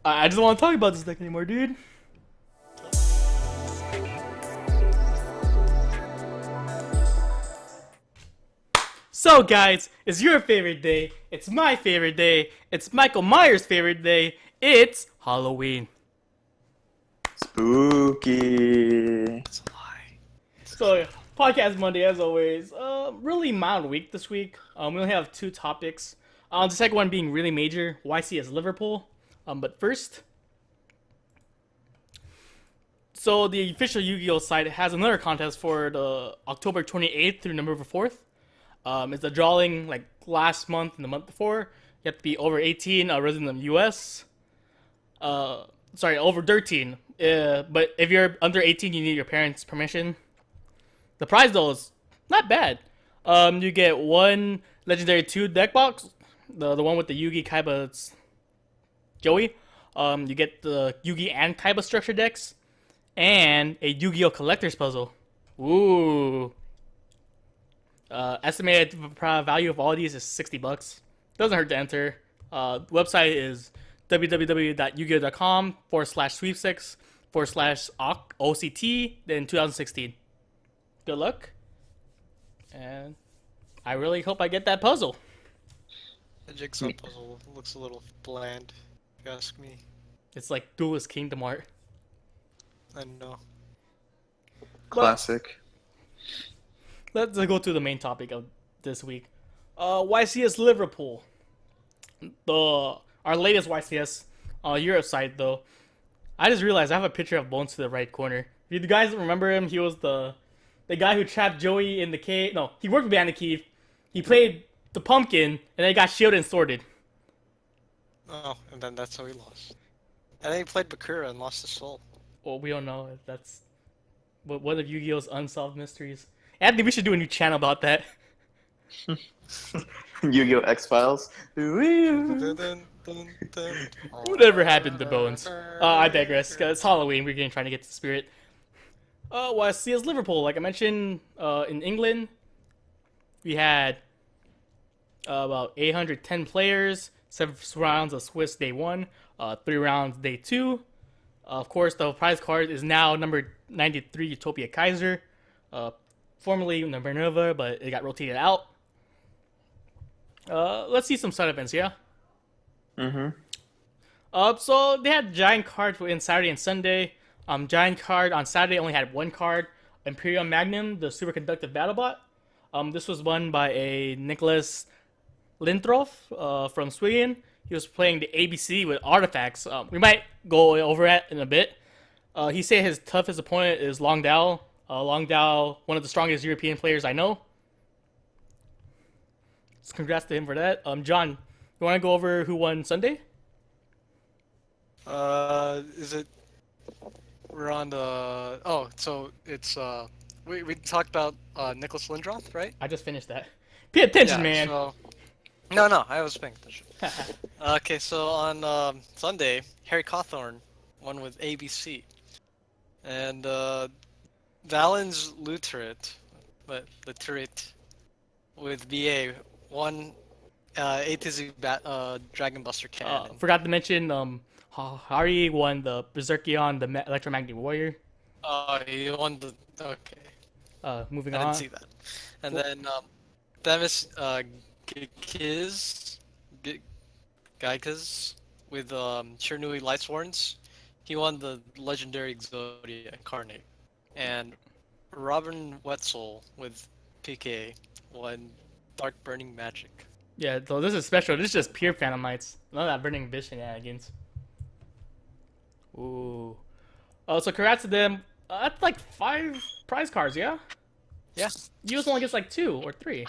I just don't want to talk about this deck anymore, dude. So, guys, it's your favorite day. It's my favorite day. It's Michael Myers' favorite day. It's Halloween. Spooky. It's a lie. So, podcast Monday, as always. Really mild week this week. We only have two topics. The second one being really major, YCS Liverpool. But first, so the official Yu-Gi-Oh site has another contest for the October 28th through November 4th. It's a drawing like last month and the month before. You have to be over 18, resident of the U.S. Over 13. But if you're under 18, you need your parents' permission. The prize though is not bad. You get one Legendary 2 deck box, the one with the Yugi Kaiba Joey. You get the Yugi and Kaiba structure decks, and a Yu-Gi-Oh collector's puzzle. Ooh. Estimated value of all of these is $60. Doesn't hurt to enter. Website is www.yugi.com/sweepstakes/OCT, then 2016. Good luck. And I really hope I get that puzzle. The jigsaw puzzle looks a little bland, if you ask me. It's like Duelist Kingdom art. I know. Classic. Let's go to the main topic of this week. YCS Liverpool. Our latest YCS Europe site, though. I just realized I have a picture of Bones to the right corner. If you guys remember him, he was the guy who trapped Joey in the cave. No, he worked with Bandit Keith. He played the pumpkin, and then he got shielded and sorted. Oh, and then that's how he lost. And then he played Bakura and lost his soul. Well, we don't know if that's one of Yu-Gi-Oh's unsolved mysteries. Anthony, we should do a new channel about that. Yu-Gi-Oh! X-Files. Whatever happened to Bones? I digress. It's Halloween. We're trying to get to the spirit. YCS Liverpool. Like I mentioned, in England, we had about 810 players, 7 rounds of Swiss day 1, 3 rounds day 2. Of course, the prize card is now number 93 Utopia Kaiser, formerly number Nova, but it got rotated out. Let's see some side events, yeah? So they had giant cards in Saturday and Sunday. Giant card on Saturday only had one card, Imperium Magnum, the superconductive battlebot. This was won by a Nicholas Lintroff from Sweden. He was playing the ABC with artifacts. We might go over it in a bit. He said his toughest opponent is Long Dao. Long Dao, one of the strongest European players I know. So congrats to him for that. John, you want to go over who won Sunday? Is it? We're on the. Oh, so it's we talked about Nicholas Lindroth, right? I just finished that. Pay attention, Yeah, man. So... No, I was paying attention. Okay, so on Sunday, Harry Cawthorn won with ABC, and Valen's Literate with BA won A to Z Dragon Buster Cannon. Forgot to mention, Hari won the Berserkion, the Electromagnetic Warrior. He won the. Okay. Moving I on. didn't see that. And then Demis Gaikas with Chernui Lightsworns. He won the legendary Exodia Incarnate. And Robin Wetzel with PK won Dark Burning Magic. Yeah, so this is special. This is just pure Phantom Knights. None of that Burning Abyss shenanigans. Ooh. So congrats to them. That's like 5 prize cards, yeah? Yeah. US only gets like 2 or 3.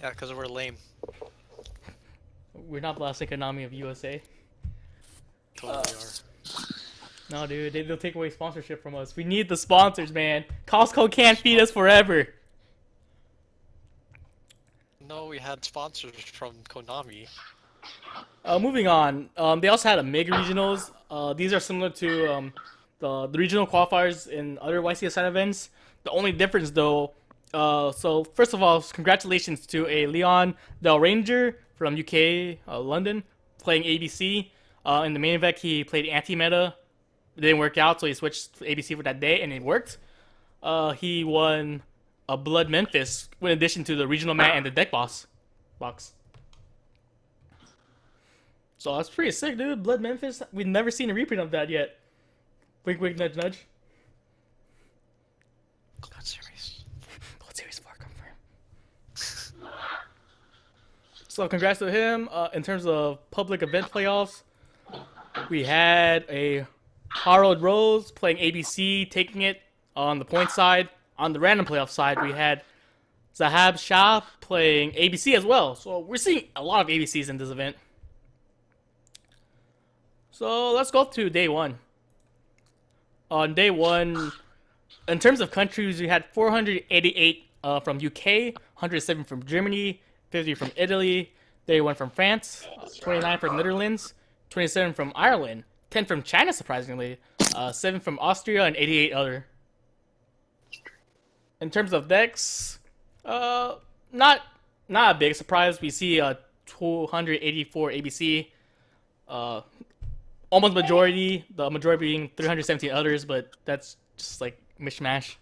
Yeah, because we're lame. We're not the last economy of USA. Totally are. No, dude, they'll take away sponsorship from us. We need the sponsors, man. Costco can't feed us forever. No, we had sponsors from Konami. Moving on. They also had a Mega Regionals. These are similar to the regional qualifiers in other YCS side events. The only difference, though, so first of all, congratulations to a Leon Del Ranger from UK, London, playing ABC. In the main event, he played anti-meta. It didn't work out, so he switched to ABC for that day, and it worked. He won a Blood Memphis in addition to the regional mat and the deck box. So that's pretty sick, dude. Blood Memphis. We've never seen a reprint of that yet. Wink, wink, nudge, nudge. God series. Gold Series 4 confirmed. So congrats to him. In terms of public event playoffs, we had a Harold Rose playing ABC, taking it on the point side. On the random playoff side, we had Zahab Shah playing ABC as well. So we're seeing a lot of ABCs in this event. So let's go to day one. On day one, in terms of countries, we had 488 from UK, 107 from Germany, 50 from Italy, 31 from France, 29 from Netherlands, 27 from Ireland, 10 from China, surprisingly, 7 from Austria, and 88 other. In terms of decks, not a big surprise. We see 284 ABC, almost majority. The majority being 317 others, but that's just like mishmash.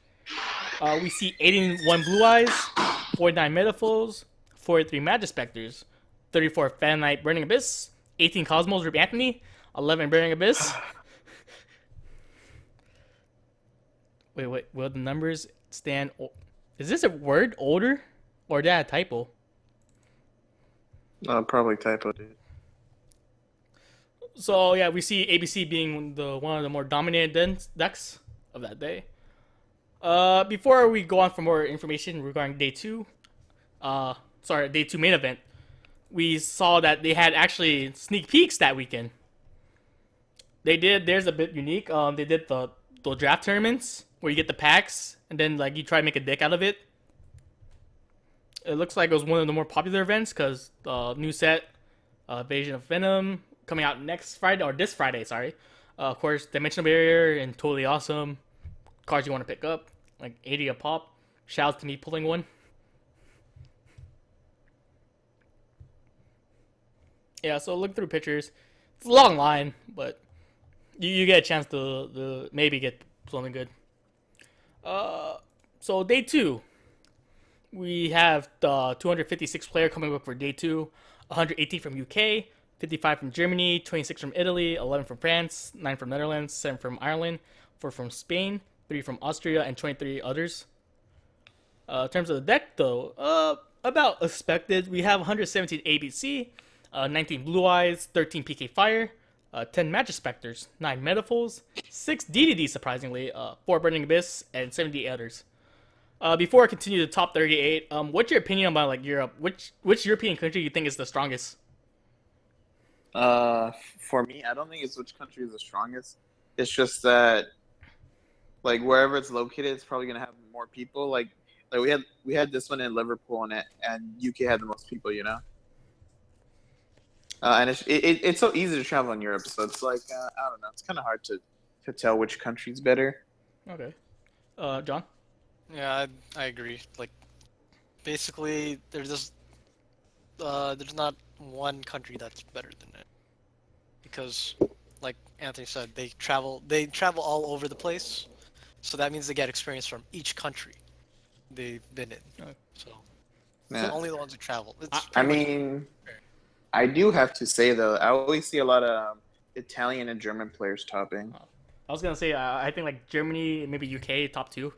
We see 81 Blue Eyes, 49 Metaphors, 43 Magic Specters, 34 Fan Knight Burning Abyss, 18 Cosmos Rip Anthony, 11 Burning Abyss. Wait, will the numbers stand? Is this a word older, or did I have a typo? Probably typo, dude. So yeah, we see ABC being one of the more dominant decks of that day. Before we go on for more information regarding day two, day two main event, we saw that they had actually sneak peeks that weekend. Theirs a bit unique. They did the draft tournaments where you get the packs and then like you try to make a deck out of it. It looks like it was one of the more popular events because the new set, Invasion of Venom, coming out next Friday, or this Friday, sorry. Of course, Dimensional Barrier and Totally Awesome. Cards you want to pick up, like 80 a pop. Shout out to me pulling one. Yeah, so look through pictures. It's a long line, but you get a chance to maybe get something good. So day two, we have the 256 player coming up for day two. 118 from UK, 55 from Germany, 26 from Italy, 11 from France, 9 from Netherlands, 7 from Ireland, 4 from Spain, 3 from Austria, and 23 others. In terms of the deck, though, about expected, we have 117 ABC, 19 Blue Eyes, 13 PK Fire, 10 Magic Specters, 9 Metaphors, 6 DDD, surprisingly, 4 Burning Abyss, and 70 others. Before I continue to top 38, what's your opinion about like Europe? Which European country you think is the strongest? For me, I don't think it's which country is the strongest. It's just that, like wherever it's located, it's probably gonna have more people. Like we had this one in Liverpool and UK had the most people, you know. And it's so easy to travel in Europe, so it's like I don't know. It's kind of hard to tell which country's better. Okay, John. Yeah, I agree. Like, basically, there's not one country that's better than it, because, like Anthony said, they travel all over the place, so that means they get experience from each country they've been in. Okay. So, Yeah. they're only the ones who travel. I mean, I do have to say though, I always see a lot of Italian and German players topping. I was gonna say I think like Germany, maybe UK top two.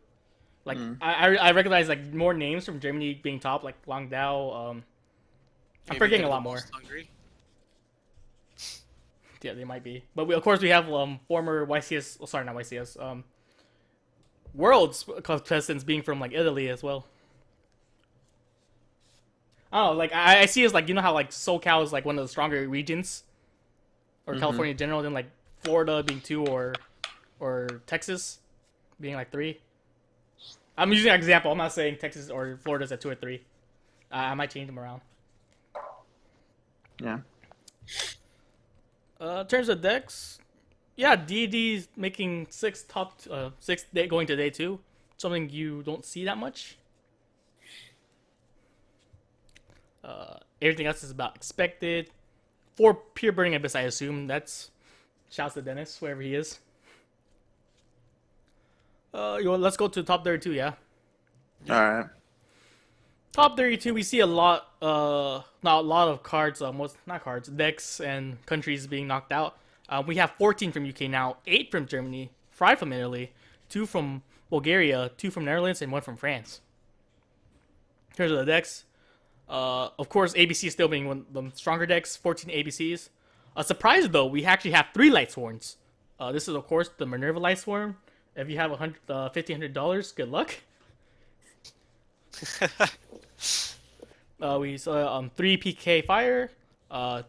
Like I recognize like more names from Germany being top, like Langdao. I'm forgetting a lot more. Hungry. Yeah, they might be. But of course we have former YCS. Oh, sorry, not YCS. Worlds contestants being from like Italy as well. I don't know, like I see it's like, you know how like SoCal is like one of the stronger regions, or California in general, than like Florida being 2 or Texas being like 3. I'm using an example. I'm not saying Texas or Florida's at 2 or 3. I might change them around. Yeah. In terms of decks, yeah, DD's making 6 going to day 2. Something you don't see that much. Everything else is about expected. 4 pure burning abyss, I assume. That's shouts to Dennis, wherever he is. Let's go to the top 32, yeah. All right. Top 32, we see a lot, not a lot of cards, not cards, decks and countries being knocked out. We have 14 from UK now, 8 from Germany, 5 from Italy, 2 from Bulgaria, 2 from Netherlands, and 1 from France. In terms of the decks, of course, ABC still being one of the stronger decks, 14 ABCs. A surprise, though, we actually have 3 Light Sworns. This is, of course, the Minerva Light Sworn. If you have $1,500, good luck. We saw 3 PK Fire,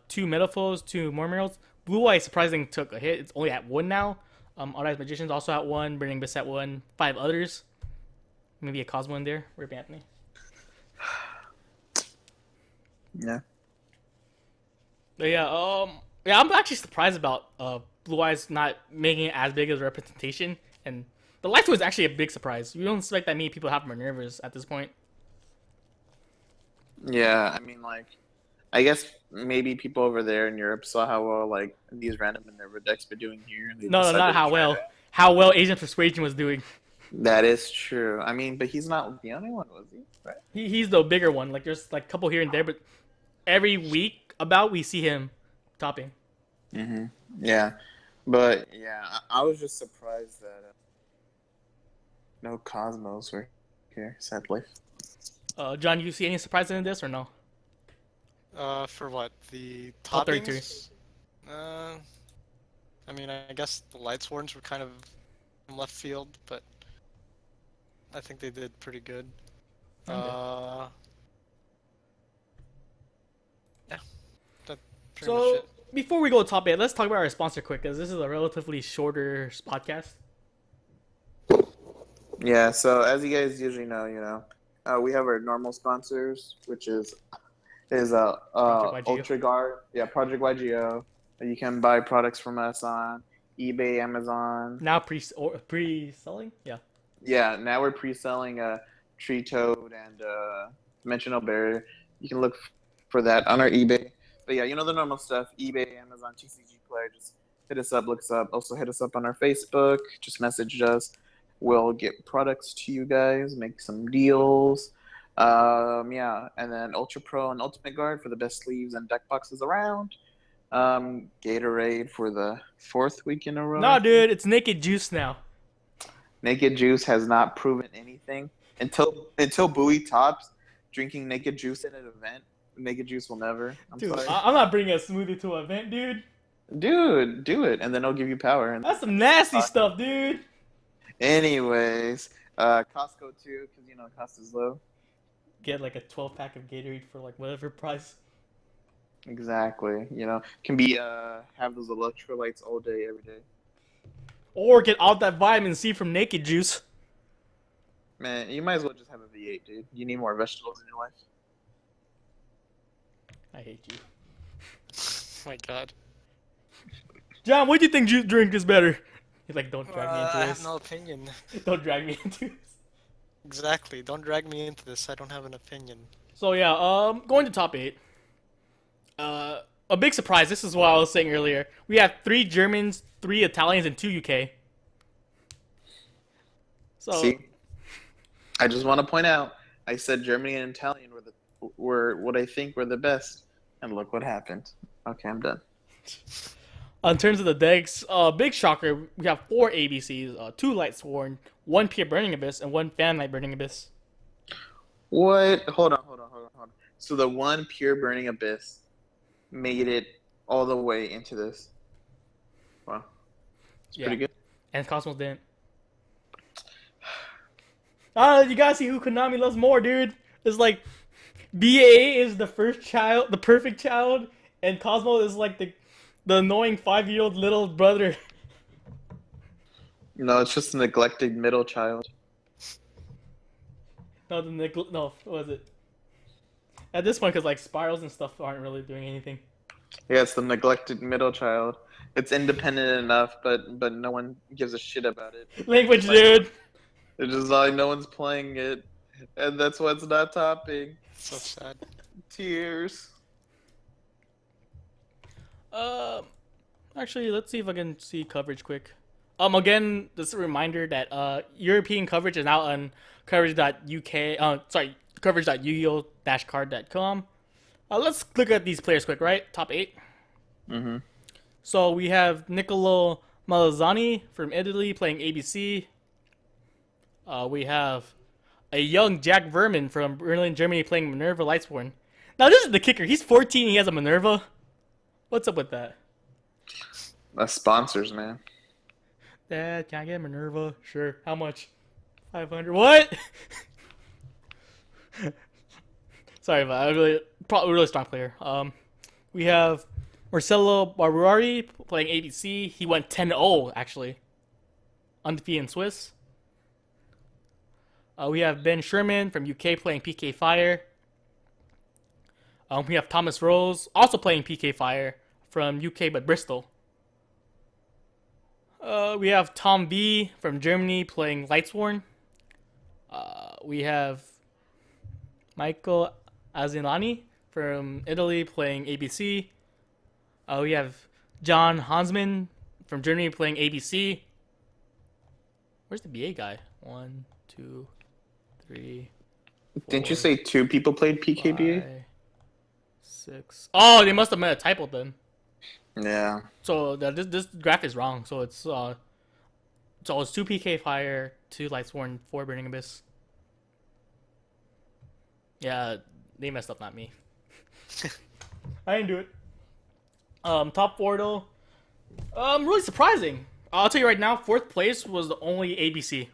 2 Metaphors, 2 Mormurals. Blue Eye surprisingly took a hit. It's only at 1 now. All Magicians also at 1. Burning Abyss at 1. 5 others. Maybe a Cosmo in there. Rip Anthony. Yeah. But yeah, I'm actually surprised about Blue Eyes not making it as big as a representation. And the Light was actually a big surprise. We don't expect that many people have Minervas at this point. Yeah, I mean, like, I guess maybe people over there in Europe saw how well, like, these random Minerva decks were doing here. And they No, decided not to how try well. that. How well Asian Persuasion was doing. That is true. I mean, but he's not the only one, was he? Right? He's the bigger one. Like, there's like a couple here and there, but every week we see him topping. Mm-hmm. Yeah. But, yeah, I was just surprised that no Cosmos were here, sadly. John, you see any surprises in this or no? For what? The Top 32. toppings? I mean, I guess the Light Sworns were kind of from left field, but I think they did pretty good. Okay. Yeah, that's pretty much So it. before we go to top 8, let's talk about our sponsor quick, because this is a relatively shorter podcast. Yeah, so as you guys usually know, we have our normal sponsors, which is Project YGO. Ultra Guard, Project YGO. You can buy products from us on eBay, Amazon. Now pre-selling? Yeah. Yeah, now we're pre-selling Tree Toad and Dimensional Barrier. You can look for that on our eBay. But yeah, the normal stuff. eBay, Amazon, TCG Player. Just hit us up, look us up. Also hit us up on our Facebook. Just message us. We'll get products to you guys, make some deals. Yeah, and then Ultra Pro and Ultimate Guard for the best sleeves and deck boxes around. Gatorade for the 4th week in a row. No, dude, it's Naked Juice now. Naked Juice has not proven anything until Bowie tops drinking Naked Juice at an event. Naked Juice will never. Dude, sorry. I'm not bringing a smoothie to an event, dude. Dude, do it, and then it'll give you power. And That's some nasty stuff, dude. anyways, Costco too, because cost is low. Get like a 12-pack of Gatorade for like whatever price. Exactly. Can be have those electrolytes all day, every day. Or get all that vitamin C from Naked Juice. Man, you might as well just have a V8, dude. You need more vegetables in your life. I hate you. Oh my god. John, what do you think drink is better? He's like, don't drag me into I this. have no opinion. Don't drag me into this. Exactly. Don't drag me into this. I don't have an opinion. So yeah, going to top 8. A big surprise. This is what I was saying earlier. We have 3 Germans, 3 Italians, and 2 UK. So See, I just want to point out, I said Germany and Italian were what I think were the best, and look what happened. Okay, I'm done. in terms of the decks, big shocker. We have 4 ABCs, 2 Light Sworn, 1 Pure Burning Abyss, and 1 Fan Light Burning Abyss. What? Hold on. So the 1 Pure Burning Abyss made it all the way into this. Wow. It's pretty good. And Cosmos didn't. You gotta see who Konami loves more, dude. It's like BA is the first child, the perfect child, and Cosmo is like the annoying 5-year-old little brother. No, it's just a neglected middle child. No, what was it? At this point, because like spirals and stuff aren't really doing anything. Yeah, it's the neglected middle child. It's independent enough, but no one gives a shit about it. Language, dude. It's just like no one's playing it, and that's why it's not topping. So sad. Tears. Uh, Actually, let's see if I can see coverage quick. Again, just a reminder that European coverage is now on coverage.uk. Sorry, coverage.yu-card.com. Let's look at these players quick, right? Top 8. Mm-hmm. So we have Nicolo Malazzani from Italy playing ABC. We have a young Jack Verman from Berlin, Germany playing Minerva Lightsworn. Now this is the kicker. He's 14. He has a Minerva. What's up with that? That's sponsors, man. Dad, can I get Minerva? Sure. How much? 500. What? Sorry, but I really strong player. We have Marcelo Barbuari playing ABC. He went 10-0 actually, undefeated in Swiss. We have Ben Sherman from UK playing PK Fire. We have Thomas Rose also playing PK Fire from UK but Bristol. We have Tom V from Germany playing Lightsworn. We have Michael Azinani from Italy playing ABC. We have John Hansman from Germany playing ABC. Where's the BA guy? 1, 2, 3. Didn't you say 2 people played PKBA? 5, 6. Oh, they must have made a typo then. Yeah. So this graph is wrong. So it's 2 PK Fire, 2 Lightsworn, 4 Burning Abyss. Yeah, they messed up, not me. I didn't do it. Top 4 though. Really surprising. I'll tell you right now, 4th place was the only ABC.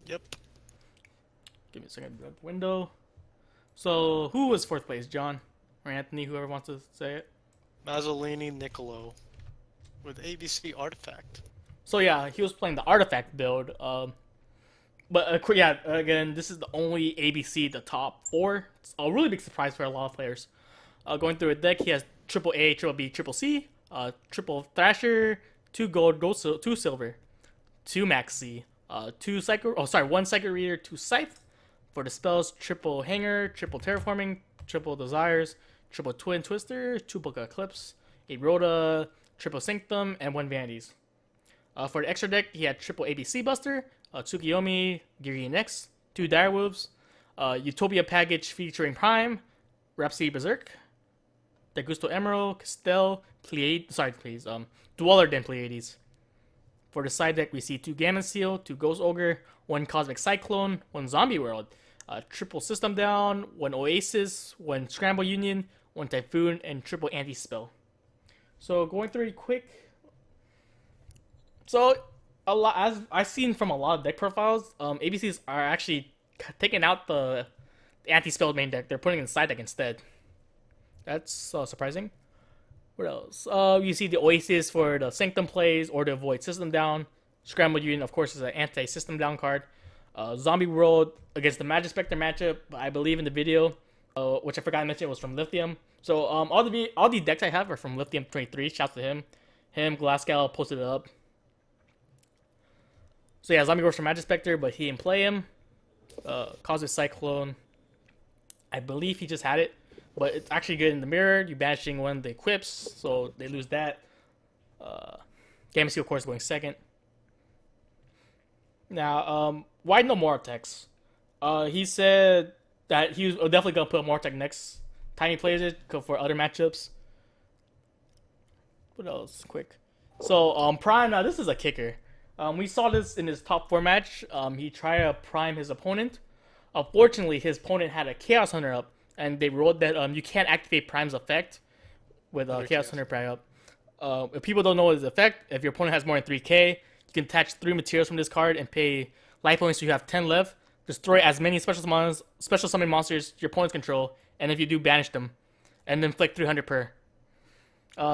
Yep. Give me a second to grab the window. So who was 4th place, John or Anthony, whoever wants to say it? Mazzolini Nicolo with ABC Artifact. So yeah, he was playing the Artifact build. But yeah, again, this is the only ABC, the top 4. It's a really big surprise for a lot of players. Going through a deck, he has triple A, triple B, triple C, triple Thrasher, 2 gold, 2 silver, 2 Max C, 1 Psycho Reader, 2 Scythe. For the spells, triple Hanger, triple Terraforming, triple Desires, triple Twin Twister, 2 Book Eclipse, a Rhoda, triple Sanctum, and 1 Vanities. For the extra deck, he had triple ABC Buster, Tsukiyomi, Gideon X, 2 Direwolves, Utopia Package featuring Prime, Rhapsody Berserk, Dagusto Emerald, Castell, Dweller than Pleiades. For the side deck, we see 2 Gammon Seal, 2 Ghost Ogre, 1 Cosmic Cyclone, 1 Zombie World, triple System Down, 1 Oasis, 1 Scramble Union, 1 Typhoon, and triple Anti-Spell. So going through it quick. So a lot, as I've seen from a lot of deck profiles, ABCs are actually taking out the Anti-Spell main deck. They're putting it in the side deck instead. That's surprising. What else? You see the Oasis for the Sanctum plays or to avoid System Down. Scramble Union, of course, is an anti-System Down card. Zombie World against the Magic Spectre matchup, I believe in the video, which I forgot to mention was from Lithium. So all the decks I have are from Lithium 23. Shouts to him. Glasgow posted it up. So yeah, Zombie World from Magic Spectre, but he didn't play him. Cosmic Cyclone, I believe he just had it. But it's actually good in the mirror. You're banishing one of the equips, so they lose that. Gamma Seal, of course, going second. Now, why no Mortex? He said that he was definitely going to put Mortex next time he plays it for other matchups. What else? Quick. So, Prime, now this is a kicker. We saw this in his top 4 match. He tried to prime his opponent. Unfortunately, his opponent had a Chaos Hunter up. And they wrote that you can't activate Prime's effect with Chaos Hunter Prime up. If people don't know his effect, if your opponent has more than 3k, you can attach 3 materials from this card and pay life points so you have 10 left. Destroy as many special summon monsters your opponents control, and if you do, banish them. And then inflict 300 per.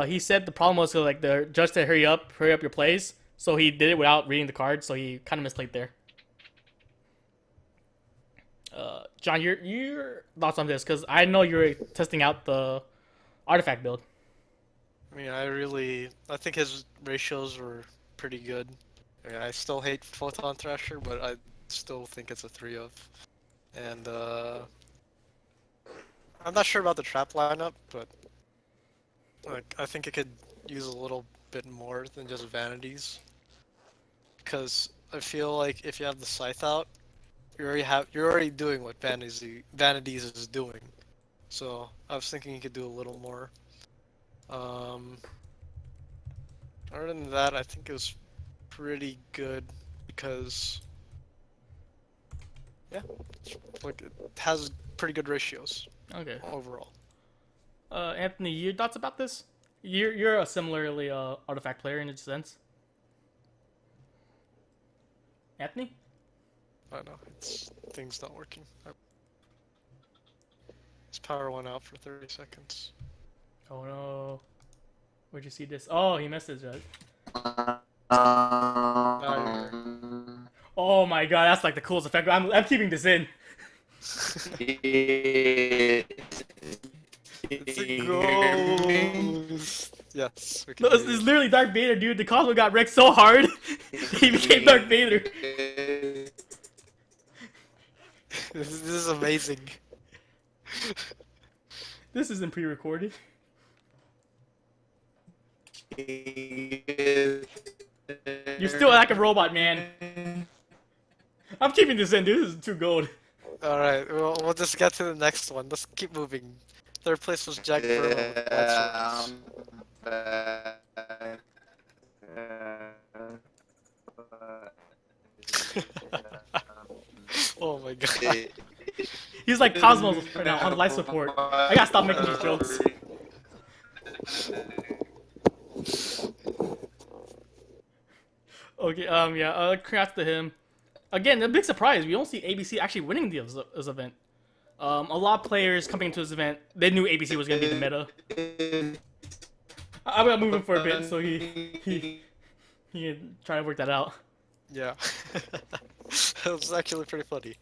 He said the problem was like the judge said hurry up your plays. So he did it without reading the card, so he kind of misplayed there. John, your thoughts on this? Because I know you're testing out the artifact build. I mean, I think his ratios were pretty good. I mean, I still hate Photon Thrasher, but I still think it's a 3 of. And I'm not sure about the trap lineup, but Like, I think it could use a little bit more than just vanities. Because I feel like if you have the scythe out, you're already doing what vanities is doing. So I was thinking you could do a little more. Um, Other than that, I think it was pretty good because yeah, like it has pretty good ratios Okay. overall. Anthony, your thoughts about this? You're a similarly artifact player in a sense. Anthony? I don't know, it's things not working. His power went out for 30 seconds. Oh no. Where'd you see this? Oh, he messaged us. Now you're here. Oh my god, that's like the coolest effect. I'm keeping this in. It's a ghost. Yes. We can No, hear this you. is literally Darth Vader, dude. The Cosmo got wrecked so hard, he became Darth Vader. This is amazing. This isn't pre-recorded. You're still like a robot, man. I'm keeping this in, dude. This is too gold. Alright, we'll just get to the next one. Let's keep moving. Third place was Jack Burrow with Light Swords. Oh my god. He's like Cosmo right now on life support. I gotta stop making these jokes. Okay, yeah, congrats to him. Again, a big surprise. We don't see ABC actually winning this event. A lot of players coming into this event, they knew ABC was gonna be the meta. I'm gonna move him for a bit so he can try to work that out. Yeah. That was actually pretty funny.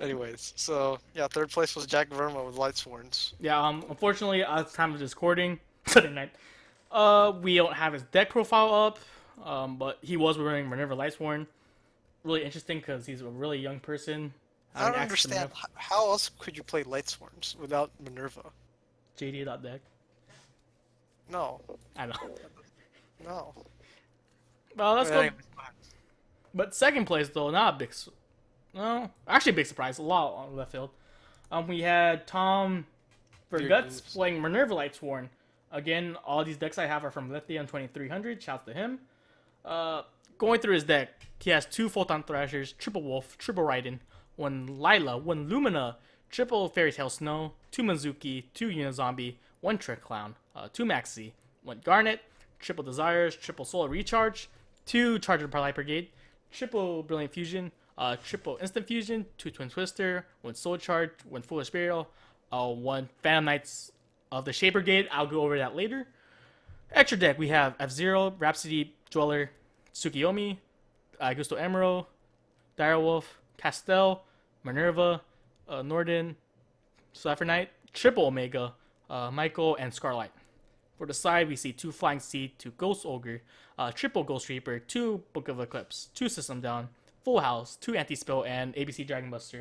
Anyways, so yeah, third place was Jack Verma with Light Swords. Yeah, unfortunately, at the time of this recording, Sunday night, we don't have his deck profile up, but he was wearing Minerva Lightsworn. Really interesting because he's a really young person. I don't understand. How else could you play Light Swords without Minerva? JD.deck. No. I know. No. Well, let's go. Anyways, But second place, though, not a big... No, actually a big surprise. A lot on left field. We had Tom Verguts playing Minerva Lightsworn. Again, all these decks I have are from Lithium 2300. Shouts to him. Going through his deck, he has 2 Photon Thrashers, triple Wolf, triple Raiden, 1 Lila, 1 Lumina, triple Fairy Tail Snow, 2 Mizuki, 2 Unizombie, 1 Trick Clown, 2 Maxi, 1 Garnet, triple Desires, triple Solar Recharge, 2 Charger Light Brigade, triple Brilliant Fusion, triple Instant Fusion, 2 Twin Twister, 1 Soul Charge, 1 Foolish Burial, 1 Phantom Knights of the Shape Brigade. I'll go over that later. Extra deck, we have F-Zero, Rhapsody, Dweller, Tsukiyomi, Gusto Emerald, Direwolf, Castel, Minerva, Norden, Cypher Knight, triple Omega, Michael, and Scarlight. For the side, we see 2 Flying Seed, 2 Ghost Ogre, triple Ghost Reaper, 2 Book of Eclipse, 2 System Down, Full House, 2 Anti-Spell, and ABC Dragon Buster.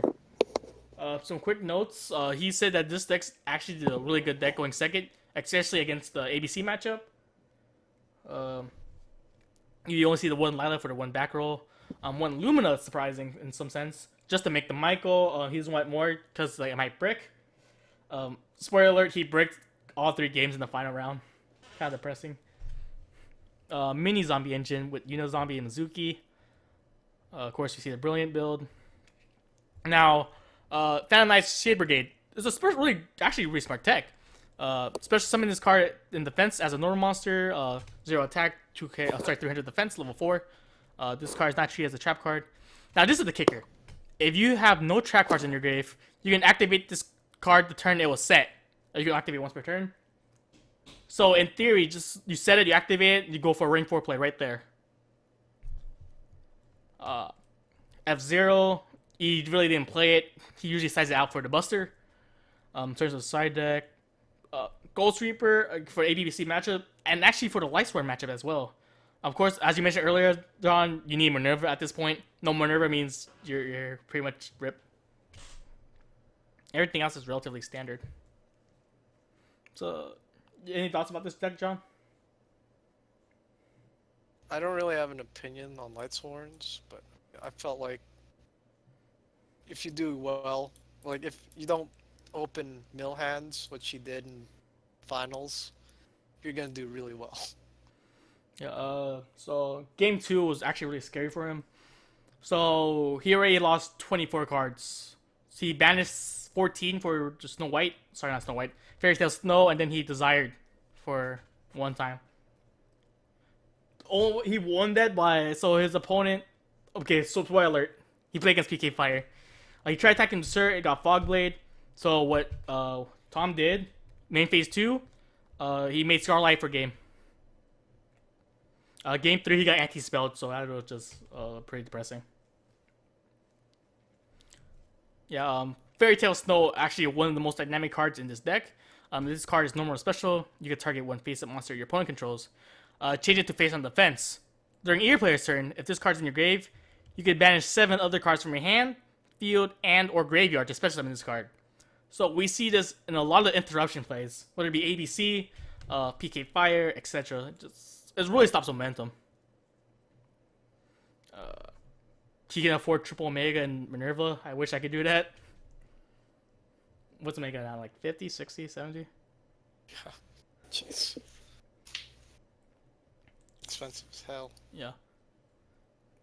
Some quick notes. He said that this deck actually did a really good deck going second, especially against the ABC matchup. You only see the 1 Lila for the 1 back roll. 1 Lumina is surprising in some sense. Just to make the Michael, he doesn't want more because like, it might brick. Spoiler alert, he bricked all 3 games in the final round. Kind of depressing. Mini Zombie Engine with Unizombie and Mizuki. Of course, you see the Brilliant build. Now, Phantom Knight's Shade Brigade is a really smart tech. Special summon this card in defense as a normal monster. 0 attack, 300 defense, level 4. This card is not treated as a trap card. Now, this is the kicker. If you have no trap cards in your grave, you can activate this card the turn it was set. You can activate once per turn. So, in theory, just you set it, you activate it, you go for a ring 4 play right there. F-Zero, he really didn't play it. He usually sizes it out for the Buster. In terms of side deck, Ghost Reaper for ABC matchup, and actually for the Lightsworn matchup as well. Of course, as you mentioned earlier, John, you need Minerva at this point. No Minerva means you're pretty much ripped. Everything else is relatively standard. So, Any thoughts about this deck, John? I don't really have an opinion on Lightsworns, but I felt like if you do well, like if you don't open mill hands, which he did in finals, you're gonna do really well. Yeah, so game 2 was actually really scary for him. So he already lost 24 cards. So he banished 14 for just Snow White. Sorry, not Snow White. Fairy Tale Snow, and then he desired for one time. Oh, he won that by, so his opponent, okay, so spoiler alert, he played against PK Fire. He tried attacking Sir, it got Fog Blade. So what Tom did, main phase 2, he made Scarlight for game. Game 3, he got anti-spelled, so that was just pretty depressing. Yeah, Fairy Tale Snow actually one of the most dynamic cards in this deck. This card is normal or special. You can target one face-up monster your opponent controls. Change it to face on defense. During either player's turn, if this card's in your grave, you can banish 7 other cards from your hand, field, and or graveyard to special summon this card. So we see this in a lot of interruption plays, whether it be ABC, PK Fire, etc. It really stops momentum. He can afford triple Omega and Minerva. I wish I could do that. What's Omega now? Like 50, 60, 70? Yeah. Jeez. Expensive as hell. Yeah.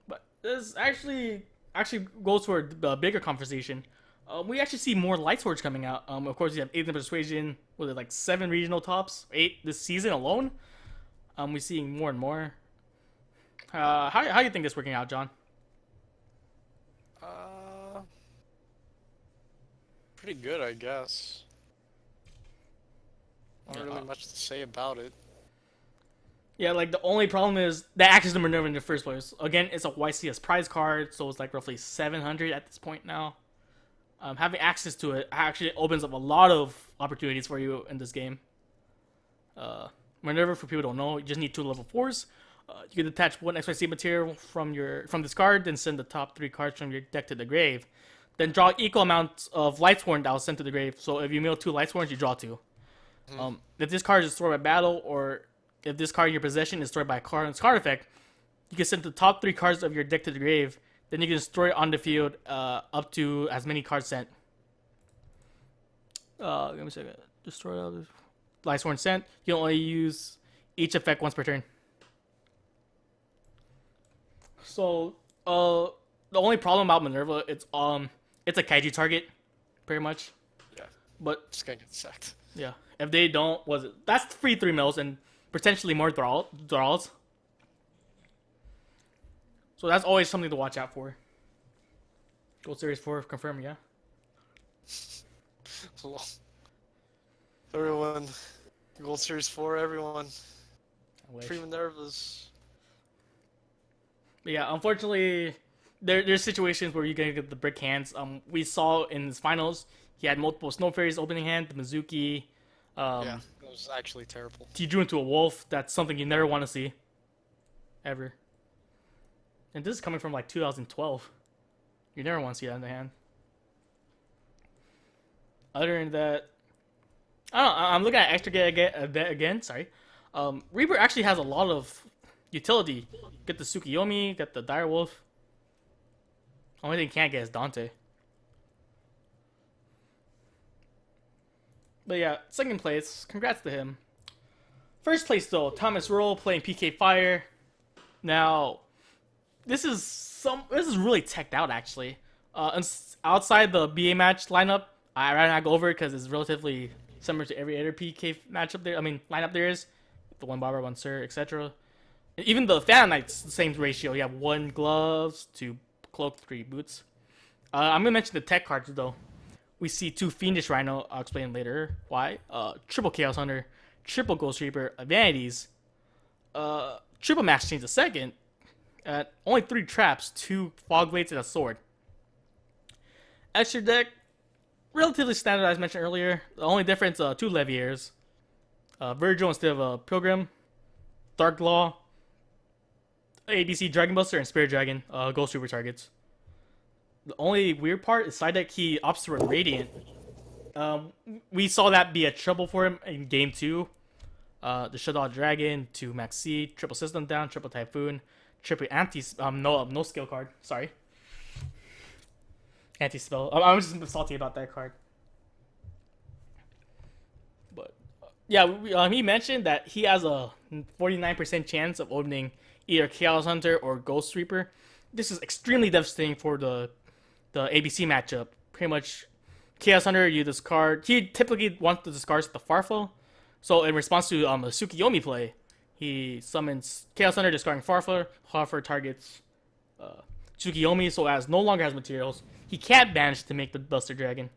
But this actually goes for a bigger conversation. We actually see more Light Swords coming out. Of course, you have 8 Persuasion. Was it like 7 regional tops? 8 this season alone? We're seeing more and more. How do you think this is working out, John? Pretty good, I guess. Not really much to say about it. Yeah, like the only problem is that access to Minerva in the first place. Again, it's a YCS prize card, so it's like roughly 700 at this point now. Having access to it actually opens up a lot of opportunities for you in this game. Minerva, for people who don't know, you just need 2 level 4s. You can detach 1 XYZ material from this card, then send the top 3 cards from your deck to the grave. Then draw equal amounts of Lightsworn that was sent to the grave. So if you mill 2 Lightsworns, you draw 2. If this card is destroyed by battle, or if this card in your possession is destroyed by a card effect, you can send the top 3 cards of your deck to the grave. Then you can destroy it on the field up to as many cards sent. Let me see. Destroy all the Lightsworn sent. You can only use each effect once per turn. So, the only problem about Minerva, it's a kaiju target, pretty much. Yeah. But Just gonna get sacked. yeah, if they don't, that's free 3 mills and potentially more draws. So that's always something to watch out for. Gold Series 4 confirmed, yeah. Everyone, Gold Series 4, everyone. I wish. Free Minervas. But yeah, unfortunately, there's situations where you can get the brick hands. We saw in his finals, he had multiple Snow Fairies opening hand, the Mizuki. Yeah, that was actually terrible. He drew into a wolf. That's something you never want to see. Ever. And this is coming from like 2012. You never want to see that in the hand. Other than that, I don't know, I'm looking at extra again. Sorry. Reaper actually has a lot of utility. Get the Tsukiyomi, get the Direwolf. Only thing you can't get is Dante. But yeah, second place. Congrats to him. First place though, Thomas Roll playing PK Fire. Now, this is really teched out actually. Outside the BA match lineup, I rather not go over it because it's relatively similar to every other PK matchup there. I mean lineup there is, the 1 Barber, 1 Sir, etc. Even the Phantom Knight's the same ratio. You have 1 gloves, 2 cloak, 3 boots. I'm gonna mention the tech cards though. We see 2 Fiendish Rhino. I'll explain later why. Triple Chaos Hunter, triple Ghost Reaper, Vanities, triple Max Chains a second. Only 3 traps, 2 Fog Blades, and a sword. Extra deck, relatively standard as mentioned earlier. The only difference, 2 Leviers. Virgil instead of a Pilgrim. Dark Law. ABC Dragon Buster and Spirit Dragon, Ghost Reaper targets. The only weird part is side deck he opts to run Radiant. We saw that be a trouble for him in game 2. The Shadow Dragon to Max C, triple System Down, triple Typhoon, triple anti no skill card. Sorry, anti spell. I'm just salty about that card. But yeah, he mentioned that he has a 49% chance of opening either Chaos Hunter or Ghost Reaper. This is extremely devastating for the ABC matchup. Pretty much, Chaos Hunter, you discard. He typically wants to discard the Farfel. So in response to a Tsukiyomi play, he summons Chaos Hunter, discarding Farfel. Farfel targets Tsukiyomi, so as no longer has materials, he can't banish to make the Buster Dragon.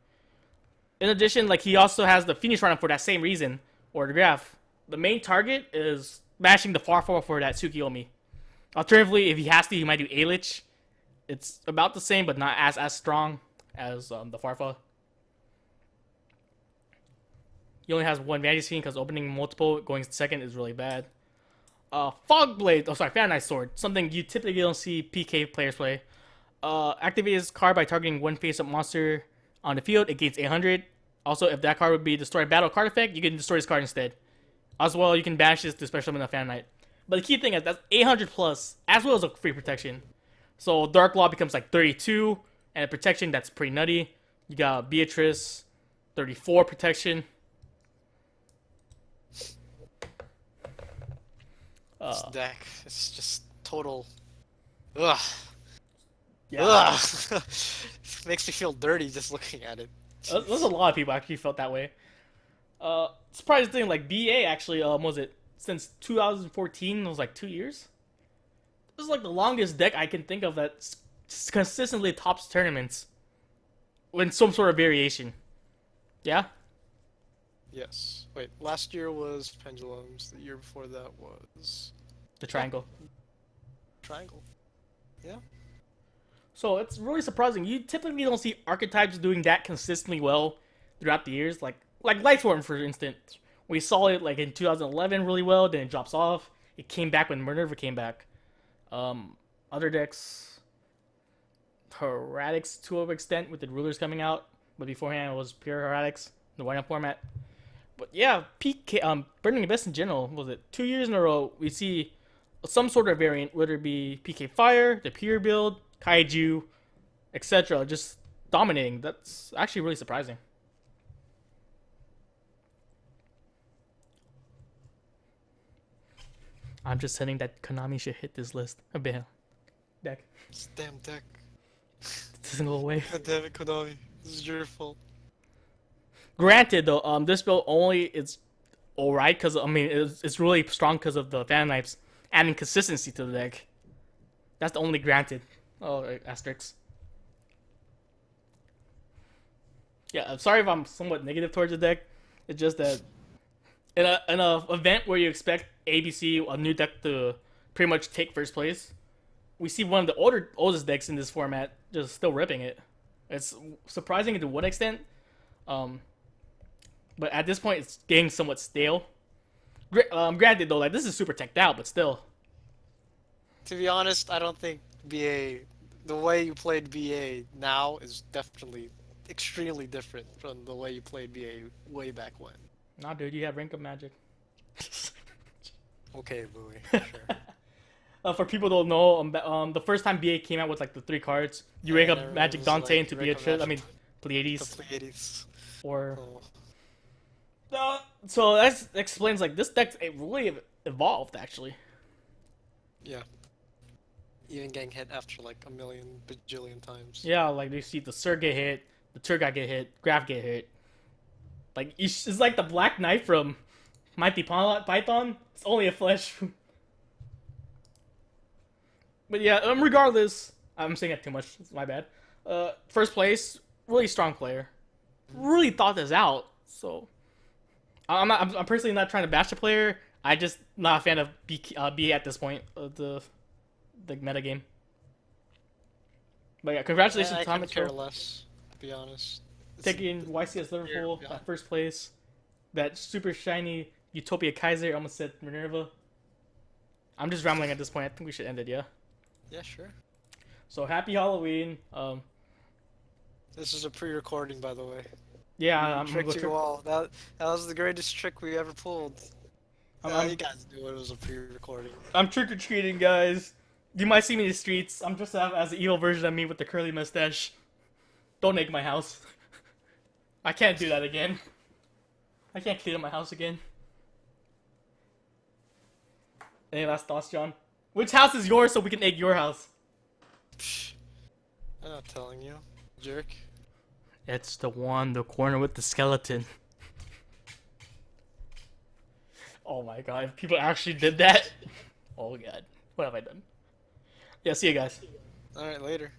In addition, like he also has the Phoenix Runner for that same reason, or the Graph. The main target is bashing the Farfel for that Tsukiyomi. Alternatively, if he has to, he might do A-Lich. It's about the same, but not as strong as the Farfa. He only has one Vanity Screen because opening multiple going second is really bad. Fog Blade, Fan Knight Sword, something you typically don't see PK players play. Activate this card by targeting one face-up monster on the field. It gains 800. Also, if that card would be destroy battle card effect, you can destroy this card instead. As well, you can banish this to special summon a Fan Knight. But the key thing is that's 800 plus, as well as a free protection. So Dark Law becomes like 32, and a protection that's pretty nutty. You got Beatrice, 34 protection. This deck is just total. Ugh. Yeah. Ugh. Makes me feel dirty just looking at it. There's a lot of people actually felt that way. Surprising thing, like BA actually, was it since 2014? It was like 2 years. This is like the longest deck I can think of that consistently tops tournaments with some sort of variation. Yeah. Yes. Wait, last year was Pendulums. The year before that was The Triangle. Triangle. Yeah. So it's really surprising. You typically don't see archetypes doing that consistently well throughout the years. Like Lightsworn, for instance. We saw it like in 2011 really well, then it drops off. It came back when Minerva came back. Other decks, Heretics to an extent with the Rulers coming out, but beforehand it was pure Heretics, the lineup format. But yeah, PK, Burning Abyss in general, was it 2 years in a row? We see some sort of variant, whether it be PK Fire, the Pure build, Kaiju, etc., just dominating. That's actually really surprising. I'm just saying that Konami should hit this list a bit. Deck. This damn deck. It doesn't go away. God damn it, Konami. This is your fault. Granted, though, this build only is alright because it's really strong because of the Fan Knights adding consistency to the deck. That's the only granted. Oh, asterisks. Yeah, I'm sorry if I'm somewhat negative towards the deck. It's just that in a event where you expect ABC, a new deck, to pretty much take first place, we see one of the oldest decks in this format just still ripping it. It's surprising to what extent, but at this point it's getting somewhat stale. Granted though, like this is super teched out, but still. To be honest, I don't think BA, the way you played BA now is definitely extremely different from the way you played BA way back when. Nah, dude, you have rank up magic. Okay, Louis. Sure. For people who don't know, the first time BA came out with like the 3 cards, you rank up Magic Dante into Beatrice. Pleiades. The Pleiades. Or. So that explains like this deck. It really evolved actually. Yeah. Even getting hit after like a million bajillion times. Yeah, like you see the Sir get hit, the Turgot get hit, Graph get hit. Like it's like the Black Knight from Mighty Python. It's only a flesh. But yeah, regardless, I'm saying that too much. It's my bad. First place, really strong player. Really thought this out. So I'm personally not trying to bash the player. I just not a fan of BA at this point of the meta game. But yeah, congratulations to Tom. I care less, to be honest. Taking YCS Liverpool at first place. That super shiny Utopia Kaiser almost said Minerva. I'm just rambling at this point. I think we should end it, yeah? Yeah, sure. So happy Halloween. This is a pre-recording, by the way. Yeah, I'm tricked you all. That was the greatest trick we ever pulled. You guys knew it was a pre-recording. I'm trick or treating, guys. You might see me in the streets. I'm just as an evil version of me with the curly mustache. Don't egg my house. I can't do that again. I can't clean up my house again. Any last thoughts, John? Which house is yours so we can egg your house? I'm not telling you, jerk. It's the one, the corner with the skeleton. Oh my god, people actually did that? Oh god, what have I done? Yeah, see you guys. Alright, later.